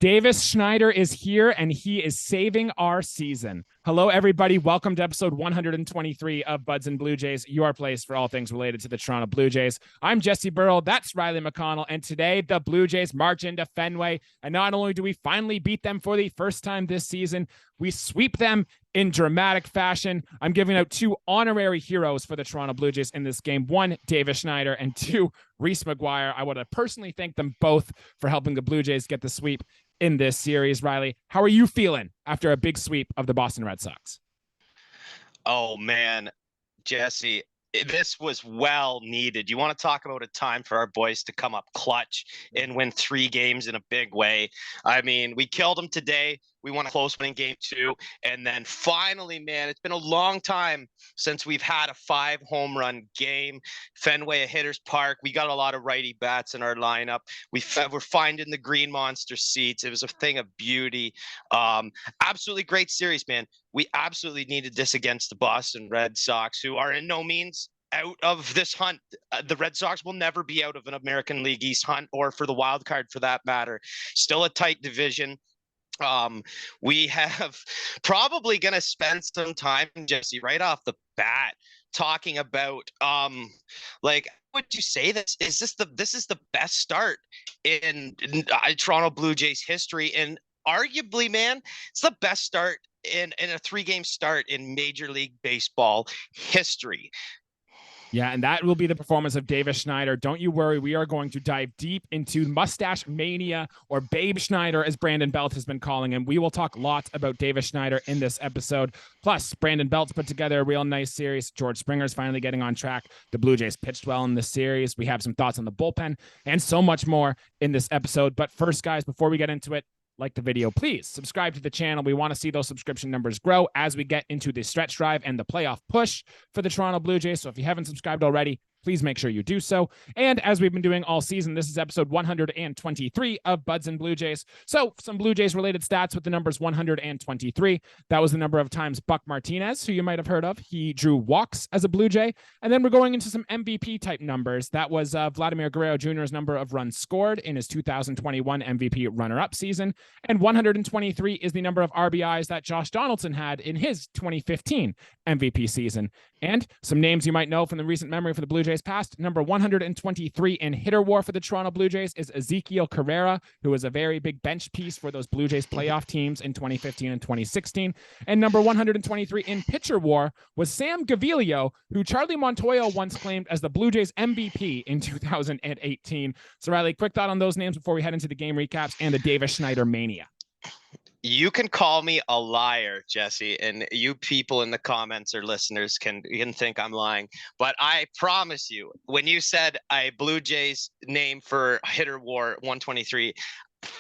Davis Schneider is here, and he is saving our season. Hello, everybody. Welcome to episode 123 of Buds and Blue Jays, your place for all things related to the Toronto Blue Jays. I'm Jesse Burrell. That's Riley McConnell. And today, the Blue Jays march into Fenway. And not only do we finally beat them for the first time this season, we sweep them in dramatic fashion. I'm giving out two honorary heroes for the Toronto Blue Jays in this game. One, Davis Schneider, and two, Reese McGuire. I want to personally thank them both for helping the Blue Jays get the sweep in this series. Riley, how are you feeling after a big sweep of the Boston Red Sox? Oh, man, Jesse, this was well needed. You want to talk about a time for our boys to come up clutch and win 3 games in a big way. I mean, we killed them today. We won a close one in game 2. And then finally, man, it's been a long time since we've had a 5 home run game. Fenway, a hitter's park. We got a lot of righty bats in our lineup. We're finding the green monster seats. It was a thing of beauty. Absolutely great series, man. We absolutely needed this against the Boston Red Sox, who are in no means out of this hunt. The Red Sox will never be out of an American League East hunt, or for the wild card for that matter. Still a tight division. We have probably going to spend some time, Jesse, right off the bat talking about like, would you say this is the best start in Toronto Blue Jays history, and arguably, man, it's the best start in a 3-game start in Major League Baseball history. Yeah, and that will be the performance of Davis Schneider. Don't you worry. We are going to dive deep into mustache mania, or Babe Schneider, as Brandon Belt has been calling him. We will talk lots about Davis Schneider in this episode. Plus, Brandon Belt's put together a real nice series. George Springer's finally getting on track. The Blue Jays pitched well in this series. We have some thoughts on the bullpen and so much more in this episode. But first, guys, before we get into it, like the video, please subscribe to the channel. We want to see those subscription numbers grow as we get into the stretch drive and the playoff push for the Toronto Blue Jays. So if you haven't subscribed already, please make sure you do so. And as we've been doing all season, this is episode 123 of Buds and Blue Jays. So some Blue Jays related stats with the numbers 123. That was the number of times Buck Martinez, who you might have heard of, he drew walks as a Blue Jay. And then we're going into some MVP type numbers. That was Vladimir Guerrero Jr.'s number of runs scored in his 2021 MVP runner-up season. And 123 is the number of RBIs that Josh Donaldson had in his 2015 MVP season. And some names you might know from the recent memory for the Blue Jays past. Number 123 in hitter war for the Toronto Blue Jays is Ezekiel Carrera, who was a very big bench piece for those Blue Jays playoff teams in 2015 and 2016. And number 123 in pitcher war was Sam Gaviglio, who Charlie Montoyo once claimed as the Blue Jays MVP in 2018. So Riley, quick thought on those names before we head into the game recaps and the Davis Schneider mania. You can call me a liar, Jesse, and you people in the comments or listeners can think I'm lying. But I promise you, when you said a Blue Jays name for hitter war 123,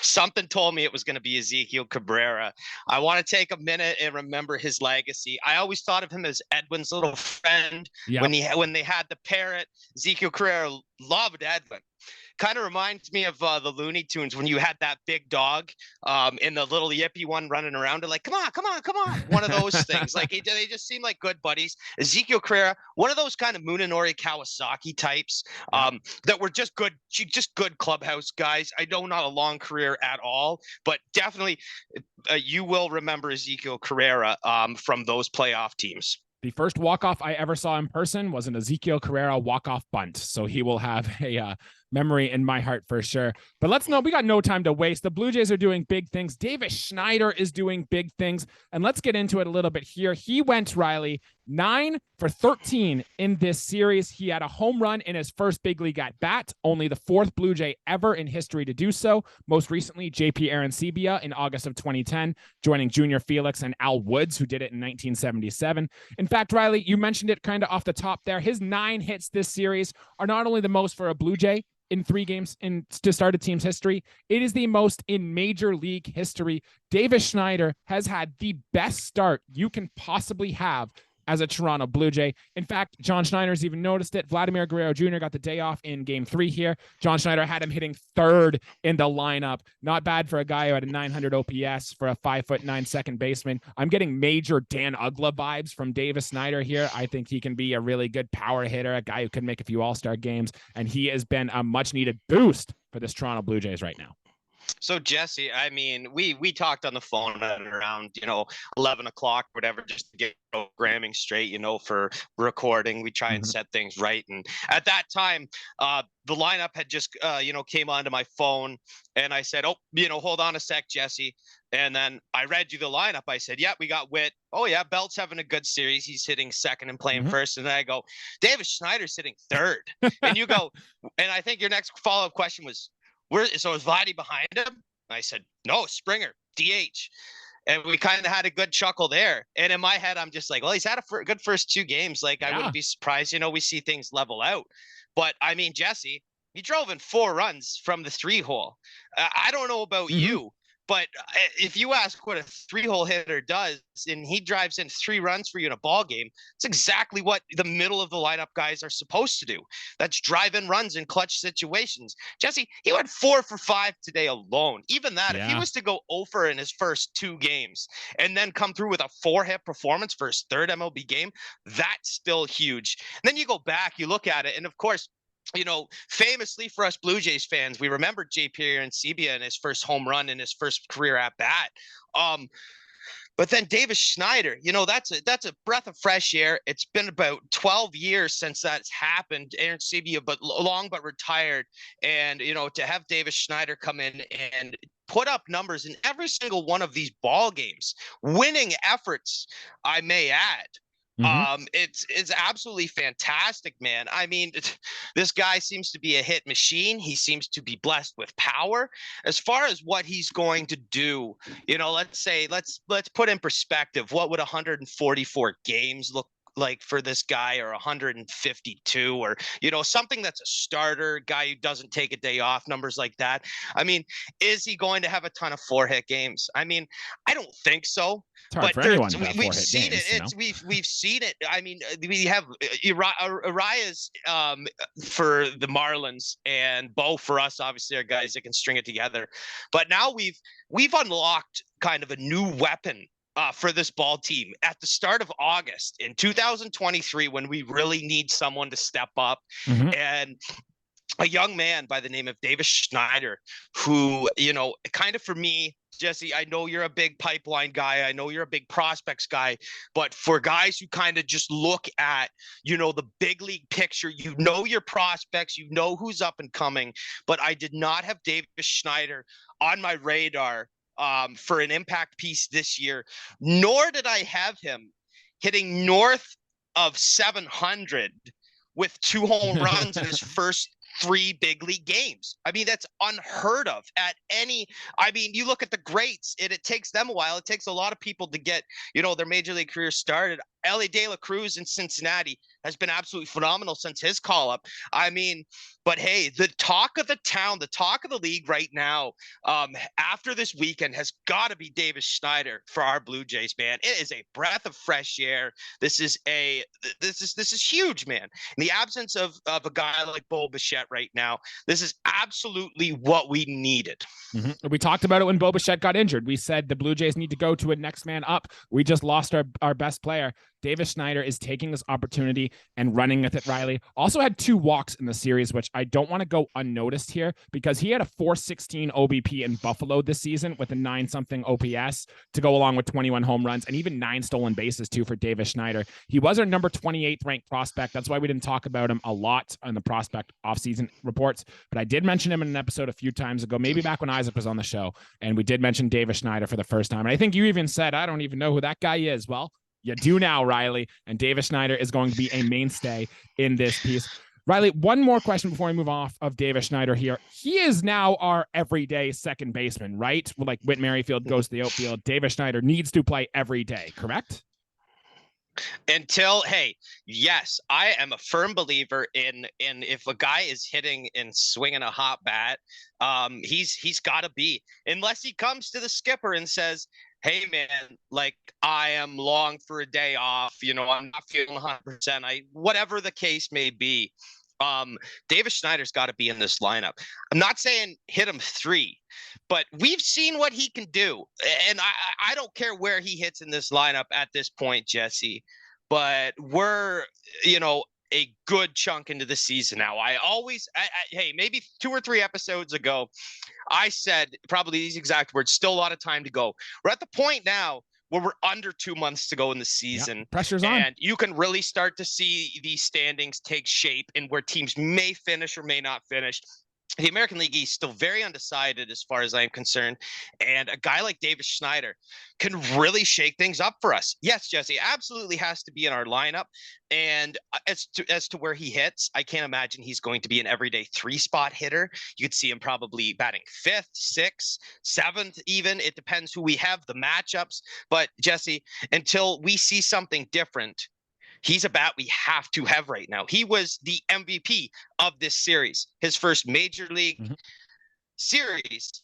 something told me it was going to be Ezekiel Cabrera. I want to take a minute and remember his legacy. I always thought of him as Edwin's little friend. Yep. When they had the parrot. Ezekiel Cabrera loved Edwin. Kind of reminds me of the Looney Tunes when you had that big dog in the little yippy one running around, like, come on. One of those things. Like, they just seem like good buddies. Ezekiel Carrera, one of those kind of Munenori Kawasaki types that were just good clubhouse guys. I know not a long career at all, but definitely you will remember Ezekiel Carrera from those playoff teams. The first walk-off I ever saw in person was an Ezekiel Carrera walk-off bunt. So he will have a memory in my heart for sure. But we got no time to waste. The Blue Jays are doing big things. Davis Schneider is doing big things. And let's get into it a little bit here. He went, Riley, 9 for 13 in this series. He had a home run in his first big league at bat, only the 4th Blue Jay ever in history to do so. Most recently, JP Arancibia in August of 2010, joining Junior Felix and Al Woods, who did it in 1977. In fact, Riley, you mentioned it kind of off the top there. His 9 hits this series are not only the most for a Blue Jay in 3 games to start a team's history, it is the most in Major League history. Davis Schneider has had the best start you can possibly have as a Toronto Blue Jay. In fact, John Schneider's even noticed it. Vladimir Guerrero Jr. got the day off in game 3 here. John Schneider had him hitting 3rd in the lineup. Not bad for a guy who had a 900 OPS for a 5'9" second baseman. I'm getting major Dan Uggla vibes from Davis Schneider here. I think he can be a really good power hitter, a guy who can make a few all-star games, and he has been a much-needed boost for this Toronto Blue Jays right now. So Jesse, I mean, we talked on the phone at around 11 o'clock, whatever, just to get programming straight, for recording. We try and Mhm. set things right, and at that time, the lineup had just came onto my phone, and I said, "Oh, hold on a sec, Jesse." And then I read you the lineup. I said, "Yeah, we got Witt. Oh yeah, Belt's having a good series. He's hitting second and playing Mhm. first." And then I go, "Davis Schneider's hitting third." And you go, and I think your next follow up question was, so is Vladdy behind him? I said, no, Springer, DH. And we kind of had a good chuckle there. And in my head, I'm just like, well, he's had a good first 2 games. Like, I Yeah. wouldn't be surprised, we see things level out. But I mean, Jesse, he drove in 4 runs from the 3-hole. I don't know about Mhm. you, but if you ask what a 3-hole hitter does, and he drives in 3 runs for you in a ball game, it's exactly what the middle of the lineup guys are supposed to do. That's drive in runs in clutch situations. Jesse, he went 4 for 5 today alone. Even that, if he Yeah. was to go over in his first 2 games and then come through with a 4-hit performance for his third MLB game, that's still huge. And then you go back, you look at it, and of course, famously for us Blue Jays fans, we remember J. Pierre Sebia and his first home run in his first career at bat. But then Davis Schneider, that's a breath of fresh air. It's been about 12 years since that's happened. Aaron Sebia, but long but retired, and to have Davis Schneider come in and put up numbers in every single one of these ball games, winning efforts, I may add. Mhm. It's absolutely fantastic, man. I mean, this guy seems to be a hit machine. He seems to be blessed with power. As far as what he's going to do, let's put in perspective, what would 144 games look like for this guy, or 152, or something that's a starter guy who doesn't take a day off, numbers like that. I mean, is he going to have a ton of 4-hit games? I mean, I don't think so, It's hard but for anyone to have we've 4-hit seen it. games, We've seen it. I mean, we have Uriah's for the Marlins, and Bo for us, obviously, are guys that can string it together. But now we've unlocked kind of a new weapon for this ball team at the start of August in 2023, when we really need someone to step up. Mhm. And a young man by the name of Davis Schneider, who, kind of for me, Jesse, I know you're a big pipeline guy. I know you're a big prospects guy, but for guys who kind of just look at, the big league picture, your prospects, who's up and coming, but I did not have Davis Schneider on my radar for an impact piece this year, nor did I have him hitting north of 700 with 2 home runs in his first 3 big league games. I mean, that's unheard of at any. I mean, you look at the greats, it takes them a while. It takes a lot of people to get, their major league career started. Ellie De La Cruz in Cincinnati has been absolutely phenomenal since his call up. I mean, but hey, the talk of the town, the talk of the league right now, after this weekend, has got to be Davis Schneider for our Blue Jays, man. It is a breath of fresh air. This is huge, man. In the absence of a guy like Bo Bichette right now, this is absolutely what we needed. Mm-hmm. We talked about it when Bo Bichette got injured. We said the Blue Jays need to go to a next man up. We just lost our best player. Davis Schneider is taking this opportunity and running with it, Riley. Also had 2 walks in the series, which I don't want to go unnoticed here, because he had a 416 OBP in Buffalo this season with a 9-something OPS to go along with 21 home runs and even 9 stolen bases too for Davis Schneider. He was our number 28th ranked prospect. That's why we didn't talk about him a lot on the prospect offseason reports, but I did mention him in an episode a few times ago, maybe back when Isaac was on the show, and we did mention Davis Schneider for the first time. And I think you even said, I don't even know who that guy is. Well, you do now, Riley, and Davis Schneider is going to be a mainstay in this piece. Riley, one more question before we move off of Davis Schneider here. He is now our everyday second baseman, right? Like Whit Merrifield goes to the outfield. Davis Schneider needs to play every day, correct? Hey, yes, I am a firm believer in if a guy is hitting and swinging a hot bat, he's got to be, unless he comes to the skipper and says, hey man, like, I am long for a day off, I'm not feeling 100%, whatever the case may be. Davis Schneider's got to be in this lineup. I'm not saying hit him 3, but we've seen what he can do. And I don't care where he hits in this lineup at this point, Jesse, but we're, a good chunk into the season now. Hey, maybe 2 or 3 episodes ago, I said probably these exact words, still a lot of time to go. We're at the point now where we're under 2 months to go in the season. Yeah, pressure's on. And you can really start to see these standings take shape and where teams may finish or may not finish. The American League East still very undecided as far as I'm concerned. And a guy like Davis Schneider can really shake things up for us. Yes, Jesse, absolutely has to be in our lineup. And as to where he hits, I can't imagine he's going to be an everyday 3-spot hitter. You could see him probably batting 5th, 6th, 7th even. It depends who we have, the matchups. But Jesse, until we see something different, he's a bat we have to have right now. He was the MVP of this series, his first major league series.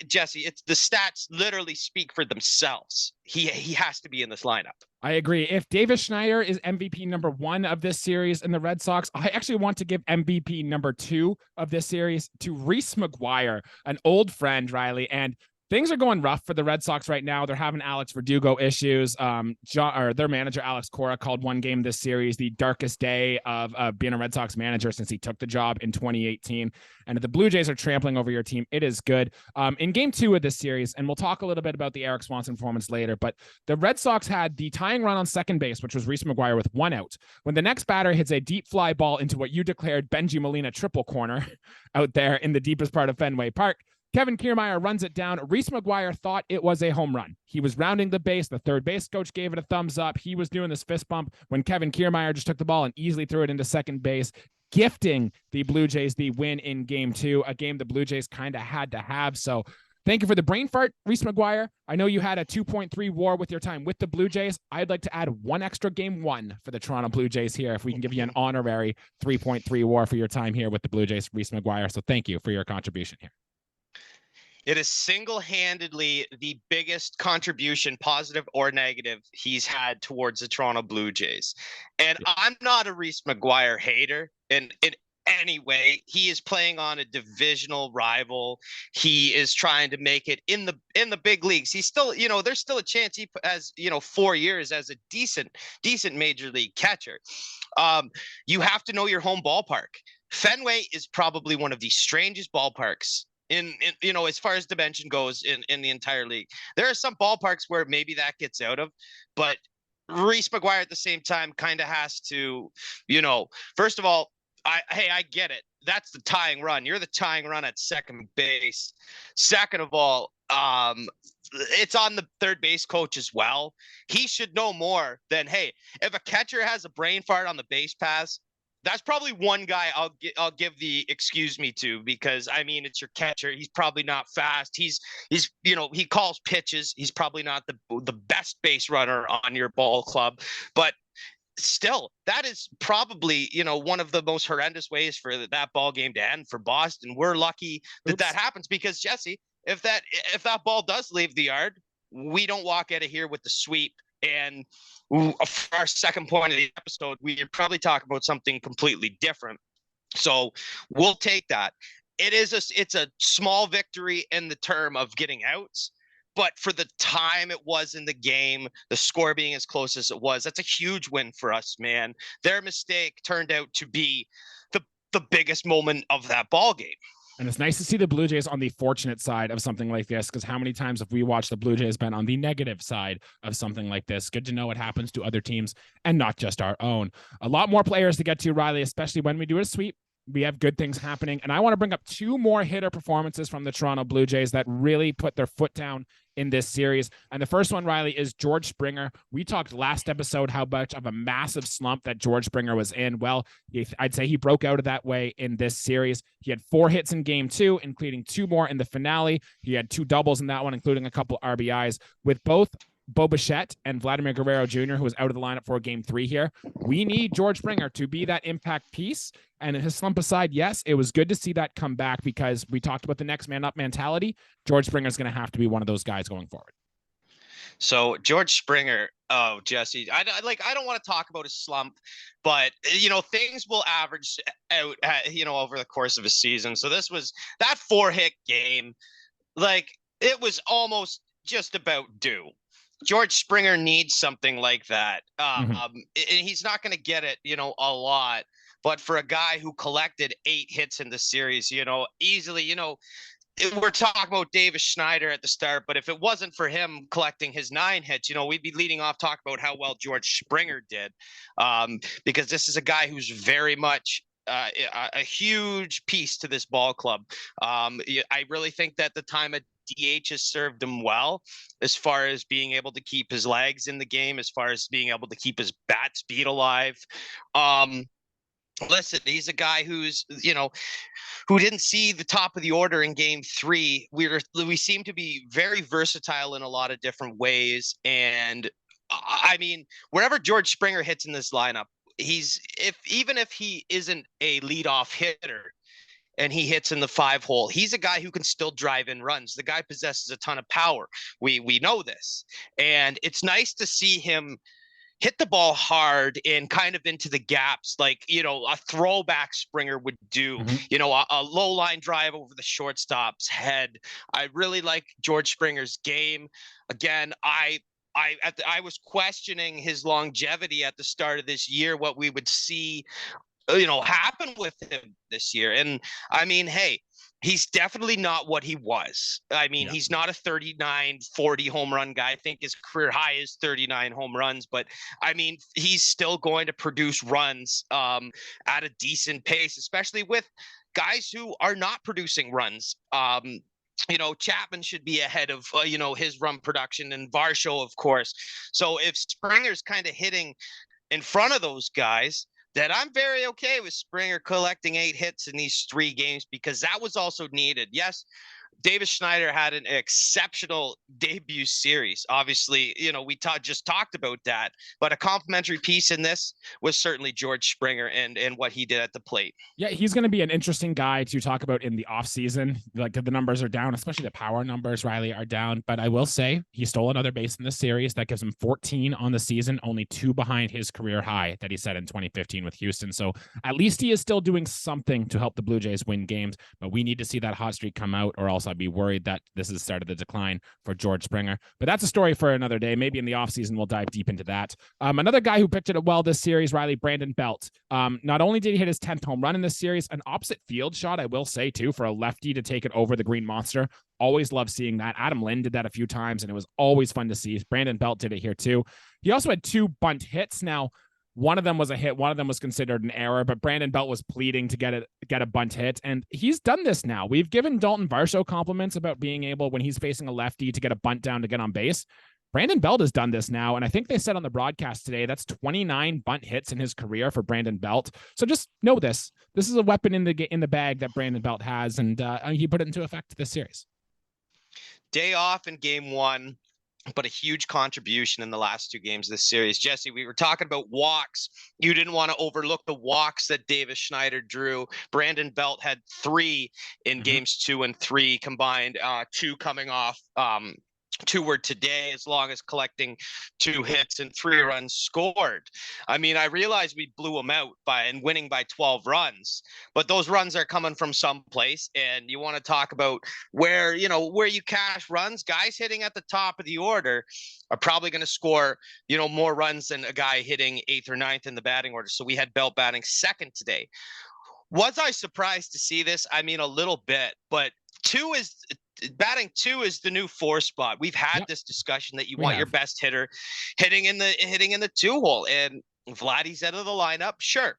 Jesse, it's the stats literally speak for themselves. He has to be in this lineup. I agree. If Davis Schneider is MVP number 1 of this series in the Red Sox, I actually want to give MVP number 2 of this series to Reese McGuire, an old friend, Riley. And things are going rough for the Red Sox right now. They're having Alex Verdugo issues. Their manager, Alex Cora, called one game this series the darkest day of being a Red Sox manager since he took the job in 2018. And if the Blue Jays are trampling over your team, it is good. In game 2 of this series, and we'll talk a little bit about the Erik Swanson performance later, but the Red Sox had the tying run on second base, which was Reese McGuire with 1 out. When the next batter hits a deep fly ball into what you declared Benji Molina triple corner out there in the deepest part of Fenway Park, Kevin Kiermaier runs it down. Reese McGuire thought it was a home run. He was rounding the base. The third base coach gave it a thumbs up. He was doing this fist bump when Kevin Kiermaier just took the ball and easily threw it into second base, gifting the Blue Jays the win in game 2, a game the Blue Jays kind of had to have. So thank you for the brain fart, Reese McGuire. I know you had a 2.3 WAR with your time with the Blue Jays. I'd like to add 1 extra game 1 for the Toronto Blue Jays here, if we can give you an honorary 3.3 WAR for your time here with the Blue Jays, Reese McGuire. So thank you for your contribution here. It is single-handedly the biggest contribution, positive or negative, he's had towards the Toronto Blue Jays. And I'm not a Reese McGuire hater in any way. He is playing on a divisional rival. He is trying to make it in the big leagues. He's still, there's still a chance he has, 4 years as a decent major league catcher. You have to know your home ballpark. Fenway is probably one of the strangest ballparks in as far as dimension goes in the entire league. There are some ballparks where maybe that gets out of, but Reese McGuire at the same time kind of has to, first of all, I get it. That's the tying run. You're the tying run at second base. Second of all, it's on the third base coach as well. He should know more than, hey, if a catcher has a brain fart on the base pass, that's probably one guy I'll give the excuse me to, because it's your catcher. He's probably not fast. He's he calls pitches. He's probably not the best base runner on your ball club, but still, that is probably one of the most horrendous ways for that ball game to end for Boston. We're lucky that happens, because Jesse, if that ball does leave the yard, we don't walk out of here with the sweep. And for our second point of the episode, we're probably talking about something completely different. So we'll take that. It's a small victory in the term of getting outs, but for the time it was in the game, the score being as close as it was, that's a huge win for us, man. Their mistake turned out to be the biggest moment of that ball game. And it's nice to see the Blue Jays on the fortunate side of something like this, because how many times have we watched the Blue Jays been on the negative side of something like this? Good to know what happens to other teams and not just our own. A lot more players to get to, Riley, especially when we do a sweep. We have good things happening. And I want to bring up 2 more hitter performances from the Toronto Blue Jays that really put their foot down in this series. And the first one, Riley, is George Springer. We talked last episode how much of a massive slump that George Springer was in. Well, I'd say he broke out of that way in this series. He had 4 hits in game 2, including 2 more in the finale. He had 2 doubles in that one, including a couple RBIs, with both Bo Bichette and Vladimir Guerrero Jr., who was out of the lineup for game 3 here. We need George Springer to be that impact piece. And his slump aside, yes, it was good to see that come back, because we talked about the next man up mentality. George Springer is going to have to be one of those guys going forward. So George Springer, Jesse, I don't want to talk about his slump, but things will average out, over the course of a season. So this was that 4-hit game, it was almost just about due. George Springer needs something like that. Mhm. And he's not going to get it, a lot. But for a guy who collected 8 hits in the series, easily, we're talking about Davis Schneider at the start, but if it wasn't for him collecting his 9 hits, we'd be leading off talking about how well George Springer did, because this is a guy who's very much a huge piece to this ball club. I really think that the time at DH has served him well, as far as being able to keep his legs in the game, as far as being able to keep his bat speed alive. Um, Listen, he's a guy who didn't see the top of the order in game 3. We seem to be very versatile in a lot of different ways. And I mean, wherever George Springer hits in this lineup, even if he isn't a leadoff hitter and he hits in the 5 hole, he's a guy who can still drive in runs. The guy possesses a ton of power. We know this. And it's nice to see him hit the ball hard and kind of into the gaps, like, a throwback Springer would do, Mhm. a low line drive over the shortstop's head. I really like George Springer's game. Again, I was questioning his longevity at the start of this year, what we would see happen with him this year. And I mean, hey, he's definitely not what he was. I mean, Yeah. he's not a 39, 40 home run guy. I think his career high is 39 home runs, but I mean, he's still going to produce runs at a decent pace, especially with guys who are not producing runs. Chapman should be ahead of his run production, and Varsho, of course. So if Springer's kind of hitting in front of those guys, that I'm very okay with Springer collecting 8 hits in these 3 games, because that was also needed. Yes, Davis Schneider had an exceptional debut series. Obviously, we just talked about that, but a complimentary piece in this was certainly George Springer and what he did at the plate. Yeah, he's going to be an interesting guy to talk about in the offseason. Like the numbers are down, especially the power numbers, Riley, are down. But I will say he stole another base in this series. That gives him 14 on the season, only 2 behind his career high that he set in 2015 with Houston. So at least he is still doing something to help the Blue Jays win games. But we need to see that hot streak come out, or else I'd be worried that this is the start of the decline for George Springer. But that's a story for another day. Maybe in the offseason, we'll dive deep into that. Another guy who picked it up well this series, Riley, Brandon Belt. Not only did he hit his 10th home run in this series, an opposite field shot, I will say, too, for a lefty to take it over the Green Monster. Always love seeing that. Adam Lynn did that a few times, and it was always fun to see. Brandon Belt did it here, too. He also had 2 bunt hits. Now, one of them was a hit, one of them was considered an error, but Brandon Belt was pleading to get a bunt hit, and he's done this now. We've given Dalton Varsho compliments about being able, when he's facing a lefty, to get a bunt down to get on base. Brandon Belt has done this now, and I think they said on the broadcast today that's 29 bunt hits in his career for Brandon Belt. So just know this. This is a weapon in the bag that Brandon Belt has, and he put it into effect this series. Day off in game 1, but a huge contribution in the last 2 games of this series. Jesse, we were talking about walks. You didn't want to overlook the walks that Davis Schneider drew. Brandon Belt had 3 in games 2 and 3 combined, 2 coming off 2 were today, as long as collecting 2 hits and 3 runs scored. I mean, I realize we blew them out and winning by 12 runs, but those runs are coming from someplace. And you want to talk about where you cash runs. Guys hitting at the top of the order are probably going to score, more runs than a guy hitting 8th or 9th in the batting order. So we had Belt batting 2nd today. Was I surprised to see this? I mean, a little bit, but batting 2 is the new 4 spot. We've had this discussion that you want your best hitter hitting in the 2-hole, and Vladdy's out of the lineup. Sure.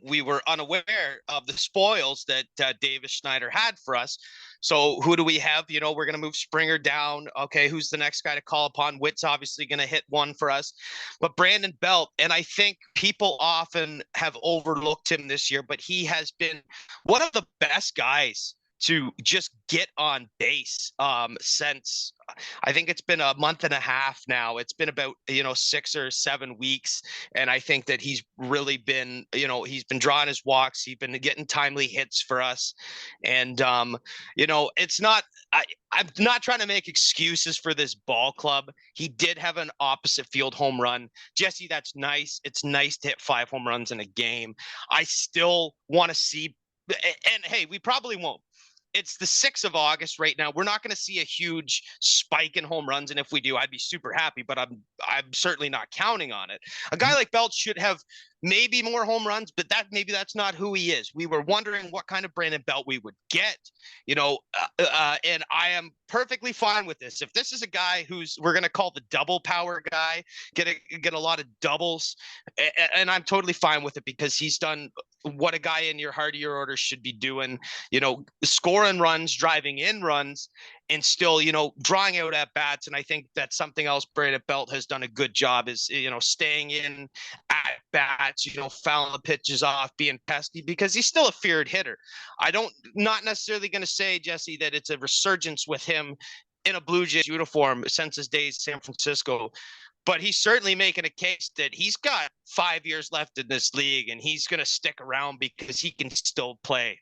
We were unaware of the spoils that Davis Schneider had for us. So who do we have? We're going to move Springer down. Okay, who's the next guy to call upon? Witt's obviously going to hit 1 for us. But Brandon Belt, and I think people often have overlooked him this year, but he has been one of the best guys to just get on base since I think it's been a month and a half now. It's been about 6 or 7 weeks, and I think that he's really been he's been drawing his walks. He's been getting timely hits for us, and it's not. I'm not trying to make excuses for this ball club. He did have an opposite field home run. Jesse, that's nice. It's nice to hit 5 home runs in a game. I still want to see, and hey, we probably won't. it's the 6th of August right now. We're not going to see a huge spike in home runs, and if we do, I'd be super happy, but I'm certainly not counting on it. A guy like Belt should have maybe more home runs, but maybe that's not who he is. We were wondering what kind of Brandon Belt we would get, and I am perfectly fine with this. If this is a guy we're going to call the double power guy, get a lot of doubles, and I'm totally fine with it because he's done what a guy in your heart of your order should be doing, scoring runs, driving in runs, and still, drawing out at bats. And I think that's something else Brandon Belt has done a good job is, staying in at bats, fouling the pitches off, being pesky, because he's still a feared hitter. Not necessarily going to say, Jesse, that it's a resurgence with him in a Blue Jays uniform since his days in San Francisco. But he's certainly making a case that he's got 5 years left in this league and he's going to stick around because he can still play.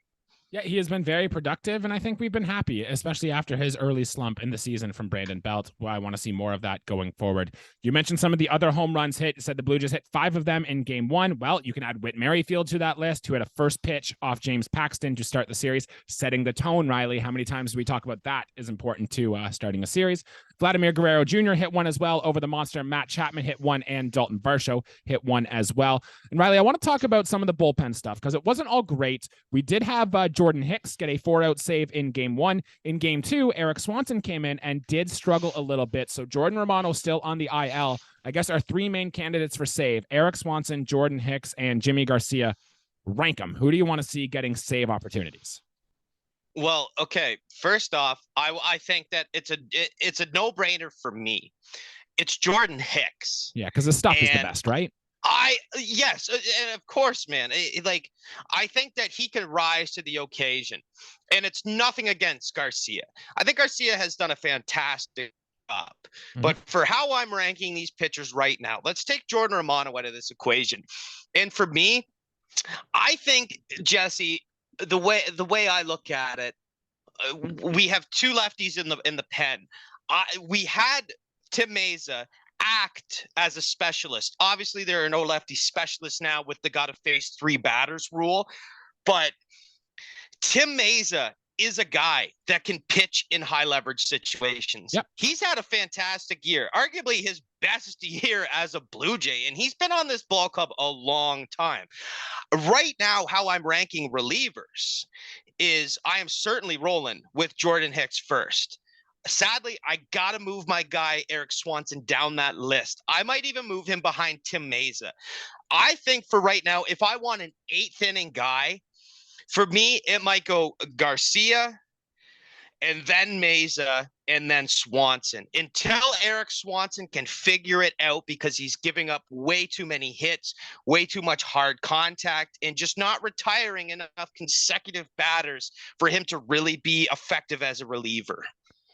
Yeah, he has been very productive, and I think we've been happy, especially after his early slump in the season from Brandon Belt. Well, I want to see more of that going forward. You mentioned some of the other home runs hit. You said the Blue Jays hit 5 of them in Game 1. Well, you can add Whit Merrifield to that list, who had a first pitch off James Paxton to start the series, setting the tone, Riley. How many times do we talk about that is important to starting a series? Vladimir Guerrero Jr. hit 1 as well over the monster. Matt Chapman hit 1, and Dalton Varsho hit 1 as well. And Riley, I want to talk about some of the bullpen stuff because it wasn't all great. We did have Jordan Hicks get a 4-out save in Game 1. In Game 2, Erik Swanson came in and did struggle a little bit. So Jordan Romano still on the IL. I guess our 3 main candidates for save: Erik Swanson, Jordan Hicks, and Jimmy Garcia. Rank them. Who do you want to see getting save opportunities? Well, okay. First off, I think that it's a no-brainer for me. It's Jordan Hicks. Yeah, because the stuff is the best, right? Yes, and of course, man. I think that he can rise to the occasion, and it's nothing against Garcia. I think Garcia has done a fantastic job, but for how I'm ranking these pitchers right now, let's take Jordan Romano out of this equation. And for me, I think, Jesse, the way I look at it, we have 2 lefties in the pen. We had Tim Meza act as a specialist. Obviously, there are no lefty specialists now with the gotta face 3 batters rule, but Tim Meza is a guy that can pitch in high leverage situations. Yep. He's had a fantastic year, arguably his best year as a Blue Jay, and he's been on this ball club a long time. Right now, how I'm ranking relievers is I am certainly rolling with Jordan Hicks first. Sadly, I got to move my guy, Erik Swanson, down that list. I might even move him behind Tim Meza. I think for right now, if I want an 8th inning guy, for me, it might go Garcia and then Meza and then Swanson until Erik Swanson can figure it out, because he's giving up way too many hits, way too much hard contact, and just not retiring enough consecutive batters for him to really be effective as a reliever.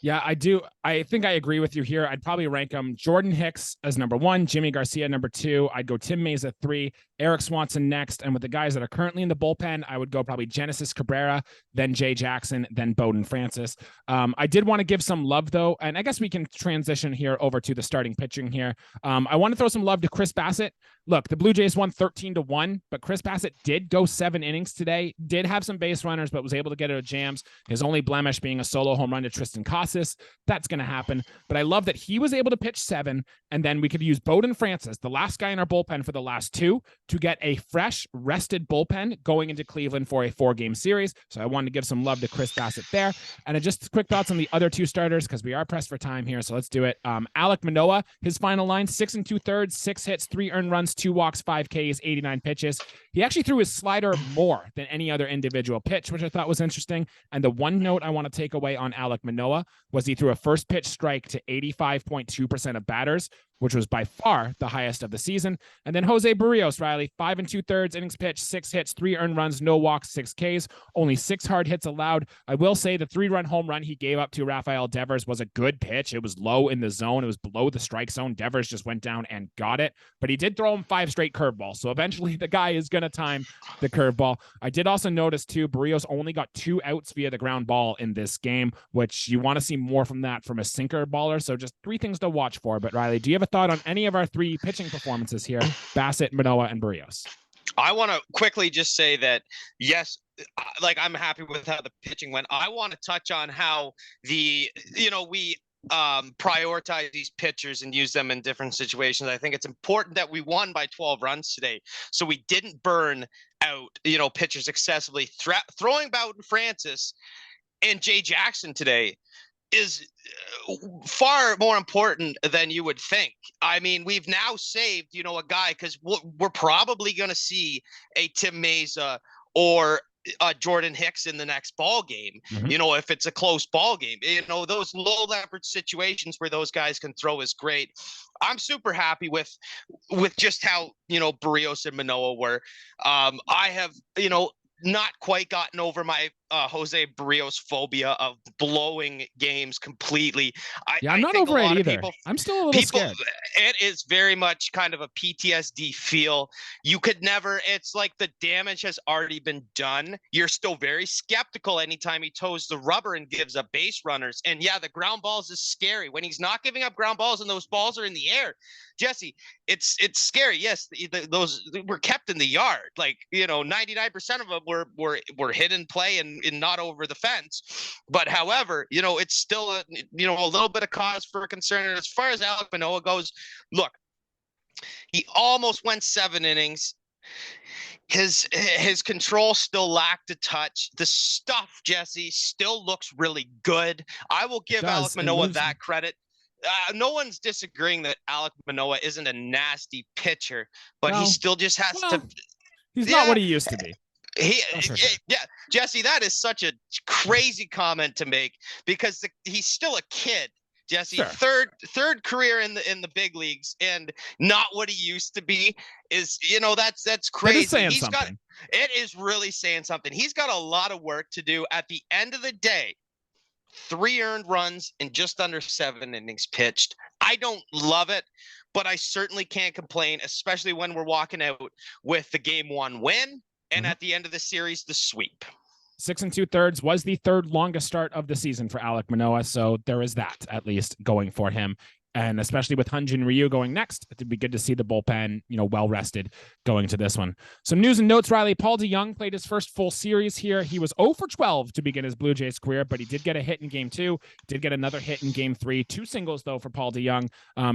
Yeah, I do. I think I agree with you here. I'd probably rank them Jordan Hicks as number 1, Jimmy Garcia number 2. I'd go Tim Meza 3, Erik Swanson next. And with the guys that are currently in the bullpen, I would go probably Genesis Cabrera, then Jay Jackson, then Bowden Francis. I did want to give some love, though, and I guess we can transition here over to the starting pitching here. I want to throw some love to Chris Bassett. Look, the Blue Jays won 13-1, but Chris Bassett did go 7 innings today, did have some base runners, but was able to get out of jams. His only blemish being a solo home run to Tristan Casas. That's going to happen. But I love that he was able to pitch 7, and then we could use Bowden Francis, the last guy in our bullpen for the last 2, to get a fresh, rested bullpen going into Cleveland for a 4-game series. So I wanted to give some love to Chris Bassett there. And just quick thoughts on the other 2 starters, because we are pressed for time here, so let's do it. Alek Manoah, his final line, 6 2/3, 6 hits, 3 earned runs, 2 walks, 5 Ks, 89 pitches. He actually threw his slider more than any other individual pitch, which I thought was interesting. And the one note I want to take away on Alek Manoah was he threw a first pitch strike to 85.2% of batters, which was by far the highest of the season. And then Jose Barrios, Riley, 5 2/3 innings pitched, 6 hits, 3 earned runs, no walks, 6 Ks, only 6 hard hits allowed. I will say the 3-run home run he gave up to Rafael Devers was a good pitch. It was low in the zone. It was below the strike zone. Devers just went down and got it, but he did throw him 5 straight curveballs. So eventually the guy is going to time the curveball. I did also notice too, Barrios only got 2 outs via the ground ball in this game, which you want to see more from that from a sinker baller. So just 3 things to watch for. But Riley, do you have a thought on any of our 3 pitching performances here? Bassett, Manoah, and Barrios. I want to quickly just say that, yes, like I'm happy with how the pitching went. I want to touch on how we prioritize these pitchers and use them in different situations. I think it's important that we won by 12 runs today, so we didn't burn out, pitchers excessively. Throwing Bowden Francis and Jay Jackson today is far more important than you would think. I mean, we've now saved, a guy, because we're probably going to see a Tim Mesa or Jordan Hicks in the next ball game. If it's a close ball game, those low leverage situations where those guys can throw is great. I'm super happy with just how, Barrios and Manoah were. I have, not quite gotten over my Jose Barrios phobia of blowing games completely. I'm not over it either. I'm still a little scared. It is very much kind of a PTSD feel. You could never, it's like the damage has already been done. You're still very skeptical anytime he toes the rubber and gives up base runners. And yeah, the ground balls is scary. When he's not giving up ground balls and those balls are in the air, Jesse, it's scary. Yes, those were kept in the yard. Like, 99% of them were hit in play and not over the fence. But however, it's still a little bit of cause for concern. And as far as Alek Manoah goes, look, he almost went 7 innings. His control still lacked a touch. The stuff, Jesse, still looks really good. I will give Alek Manoah that credit. No one's disagreeing that Alek Manoah isn't a nasty pitcher, but he still just has to. He's not what he used to be. Jesse, that is such a crazy comment to make, because he's still a kid. Jesse, sure. third career in the big leagues, and not what he used to be is, that's crazy. It is saying something. It is really saying something. He's got a lot of work to do. At the end of the day, 3 earned runs in just under 7 innings pitched. I don't love it, but I certainly can't complain, especially when we're walking out with the game 1 win, and at the end of the series, the sweep. 6 2/3 was the 3rd longest start of the season for Alek Manoah, so there is that at least going for him. And especially with Hyun-Jin Ryu going next, it'd be good to see the bullpen, well rested going to this one. Some news and notes, Riley. Paul DeJong played his first full series here. He was 0 for 12 to begin his Blue Jays career, but he did get a hit in game 2, did get another hit in game 3, 2 singles though for Paul DeJong.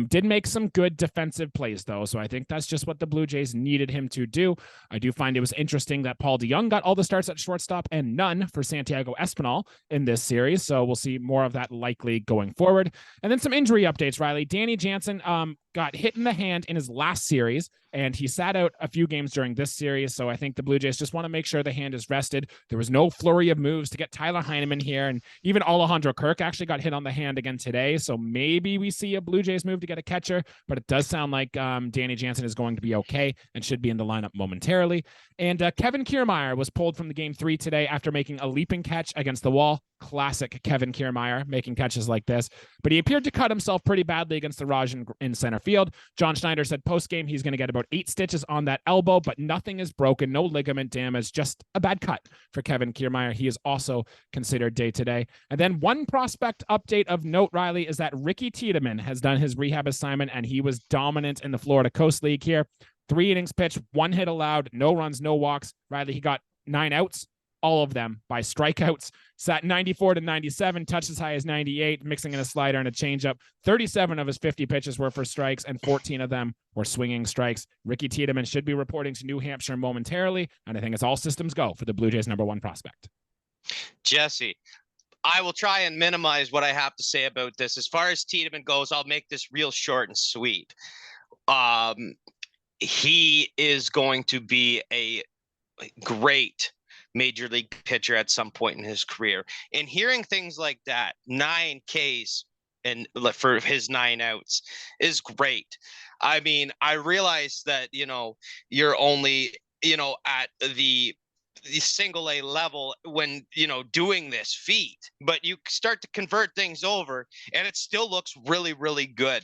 Did make some good defensive plays though, so I think that's just what the Blue Jays needed him to do. I do find it was interesting that Paul DeJong got all the starts at shortstop and none for Santiago Espinal in this series, so we'll see more of that likely going forward. And then some injury updates, Riley. Danny Jansen got hit in the hand in his last series, and he sat out a few games during this series, so I think the Blue Jays just want to make sure the hand is rested. There was no flurry of moves to get Tyler Heineman here, and even Alejandro Kirk actually got hit on the hand again today, so maybe we see a Blue Jays move to get a catcher, but it does sound like Danny Jansen is going to be okay and should be in the lineup momentarily. And Kevin Kiermaier was pulled from the game 3 today after making a leaping catch against the wall. Classic Kevin Kiermaier, making catches like this, but he appeared to cut himself pretty badly against the Raj in center field. John Schneider said post-game he's going to get about 8 stitches on that elbow, but nothing is broken, no ligament damage, just a bad cut for Kevin Kiermaier. He is also considered day-to-day. And then one prospect update of note, Riley, is that Ricky Tiedemann has done his rehab assignment, and he was dominant in the Florida Coast League here. 3 innings pitched, 1 hit allowed, no runs, no walks. Riley, he got 9 outs, all of them by strikeouts. Sat 94 to 97, touched as high as 98, mixing in a slider and a changeup. 37 of his 50 pitches were for strikes, and 14 of them were swinging strikes. Ricky Tiedemann should be reporting to New Hampshire momentarily, and I think it's all systems go for the Blue Jays' #1 prospect. Jesse, I will try and minimize what I have to say about this. As far as Tiedemann goes, I'll make this real short and sweet. He is going to be a great major league pitcher at some point in his career. And hearing things like that, 9 Ks and for his 9 outs is great. I mean, I realize that, you're only, at the single A level when, doing this feat, but you start to convert things over and it still looks really, really good.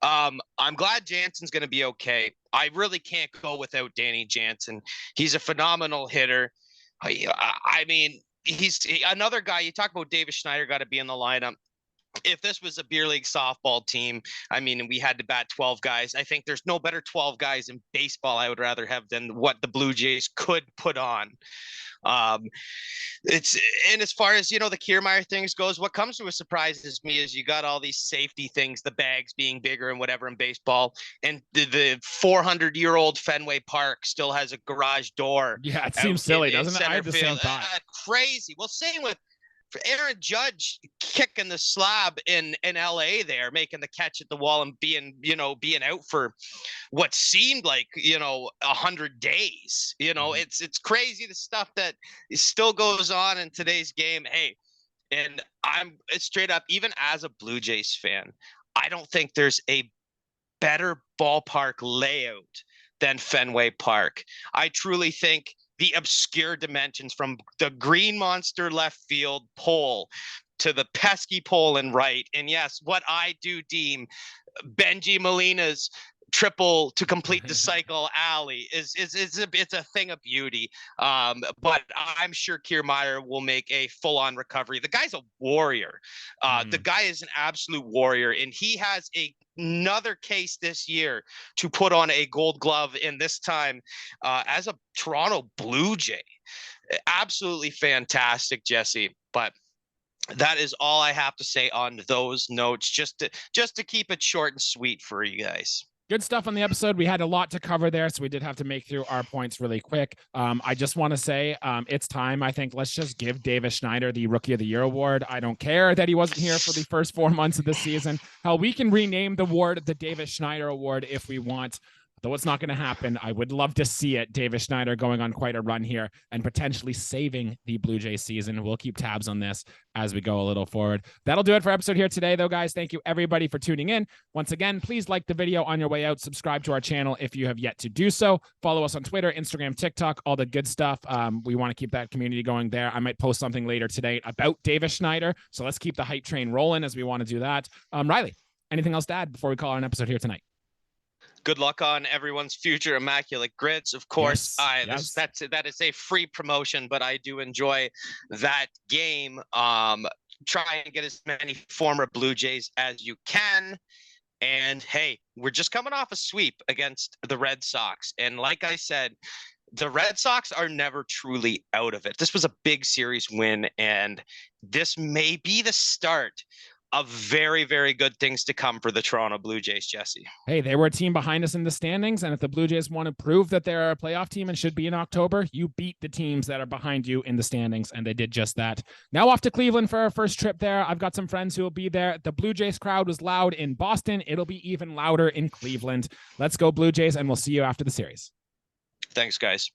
I'm glad Jansen's going to be okay. I really can't go without Danny Jansen. He's a phenomenal hitter. I mean, he's another guy. You talk about Davis Schneider got to be in the lineup. if this was a beer league softball team, I mean, we had to bat 12 guys. I think there's no better 12 guys in baseball I would rather have than what the Blue Jays could put on. And as far as, the Kiermaier things goes, what comes to a surprises me is you got all these safety things, the bags being bigger and whatever in baseball, and the 400-year-old Fenway Park still has a garage door. Yeah, it seems silly, doesn't it? I had the same thought. Crazy. Well, same with Aaron Judge kicking the slab in LA there, making the catch at the wall and being out for what seemed like, 100 days. It's crazy, the stuff that still goes on in today's game. Hey, and I'm straight up, even as a Blue Jays fan, I don't think there's a better ballpark layout than Fenway Park. I truly think the obscure dimensions from the green monster left field pole to the pesky pole in right. And yes, what I do deem Benji Molina's triple to complete the cycle alley is it's a thing of beauty. But I'm sure Kiermaier will make a full-on recovery. The guy's a warrior. The guy is an absolute warrior, and he has another case this year to put on a Gold Glove, in this time as a Toronto Blue Jay. Absolutely fantastic, Jesse. But that is all I have to say on those notes, just to keep it short and sweet for you guys. Good stuff on the episode. We had a lot to cover there, so we did have to make through our points really quick. I just want to say it's time. I think let's just give Davis Schneider the Rookie of the Year award. I don't care that he wasn't here for the first 4 months of the season. Hell, we can rename the award the Davis Schneider Award if we want. Though it's not going to happen, I would love to see it. Davis Schneider going on quite a run here and potentially saving the Blue Jays season. We'll keep tabs on this as we go a little forward. That'll do it for episode here today, though, guys. Thank you, everybody, for tuning in. Once again, please like the video on your way out. Subscribe to our channel if you have yet to do so. Follow us on Twitter, Instagram, TikTok, all the good stuff. We want to keep that community going there. I might post something later today about Davis Schneider, so let's keep the hype train rolling as we want to do that. Riley, anything else to add before we call an episode here tonight? Good luck on everyone's future immaculate grids. Of course, yes. That is a free promotion, but I do enjoy that game. Try and get as many former Blue Jays as you can. And hey, we're just coming off a sweep against the Red Sox. And like I said, the Red Sox are never truly out of it. This was a big series win, and this may be the start of very, very good things to come for the Toronto Blue Jays, Jesse. Hey, they were a team behind us in the standings, and if the Blue Jays want to prove that they're a playoff team and should be in October, you beat the teams that are behind you in the standings, and they did just that. Now off to Cleveland for our first trip there. I've got some friends who will be there. The Blue Jays crowd was loud in Boston. It'll be even louder in Cleveland. Let's go Blue Jays, and we'll see you after the series. Thanks, guys.